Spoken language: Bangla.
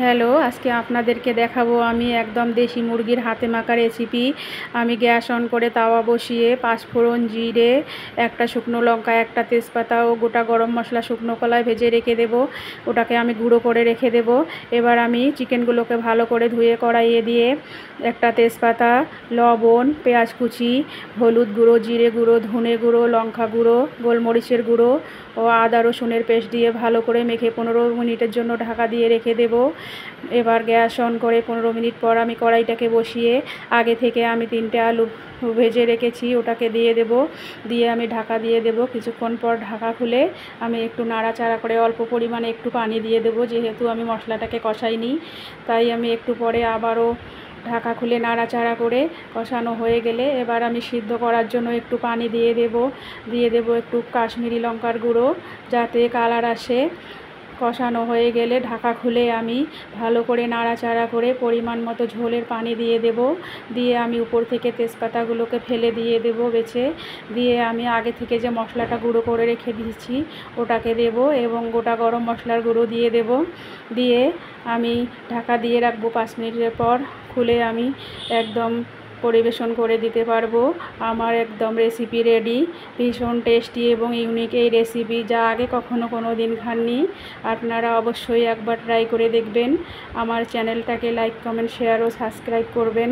হ্যালো, আজকে আপনাদেরকে দেখাবো আমি একদম দেশি মুরগির হাতে মাখা রেসিপি। আমি গ্যাস অন করে তাওয়া বসিয়ে পাঁচফোড়ন, জিরে, একটা শুকনো লঙ্কা, একটা তেজপাতা ও গোটা গরম মশলা শুকনো কলায় ভেজে রেখে দেব। ওটাকে আমি গুঁড়ো করে রেখে দেব। এবার আমি চিকেনগুলোকে ভালো করে ধুয়ে কড়াইয়ে দিয়ে একটা তেজপাতা, লবণ, পেঁয়াজ কুচি, হলুদ গুঁড়ো, জিরে গুঁড়ো, ধনে গুঁড়ো, লঙ্কা গুঁড়ো, গোলমরিচের গুঁড়ো ও আদা রসুনের পেস্ট দিয়ে ভালো করে মেখে 15 মিনিটের জন্য ঢাকা দিয়ে রেখে দেব। এবার গ্যাস অন করে 15 মিনিট পর আমি কড়াইটাকে বসিয়ে আগে থেকে আমি 3টে আলু ভেজে রেখেছি, ওটাকে দিয়ে দেব। দিয়ে আমি ঢাকা দিয়ে দেব। কিছুক্ষণ পর ঢাকা খুলে আমি একটু নাড়াচাড়া করে অল্প পরিমাণে একটু পানি দিয়ে দেব, যেহেতু আমি মশলাটাকে কষাইনি। তাই আমি একটু পরে আবারও ঢাকা খুলে নাড়াচাড়া করে কষানো হয়ে গেলে এবার আমি সিদ্ধ করার জন্য একটু পানি দিয়ে দেব একটু কাশ্মীরি লঙ্কার গুঁড়ো, যাতে কালার আসে। কষানো হয়ে গেলে ঢাকা খুলে আমি ভালো করে নাড়াচাড়া করে পরিমাণ মতো ঝোলের পানি দিয়ে দেব। দিয়ে আমি উপর থেকে তেজপাতাগুলোকে ফেলে দিয়ে দেব বেছে। দিয়ে আমি আগে থেকে যে মশলাটা গুঁড়ো করে রেখে দিয়েছি ওটাকে দেব এবং গোটা গরম মশলার গুঁড়ো দিয়ে দেব। দিয়ে আমি ঢাকা দিয়ে রাখবো। 5 মিনিটের পর খুলে আমি একদম পরিবেশন করে দিতে পারবো। আমার একদম রেসিপি রেডি। ভীষণ টেস্টি এবং ইউনিক এই রেসিপি, যা আগে কখনো কোনো দিন খাননি। আপনারা অবশ্যই একবার ট্রাই করে দেখবেন। আমার চ্যানেলটাকে লাইক, কমেন্ট, শেয়ার ও সাবস্ক্রাইব করবেন।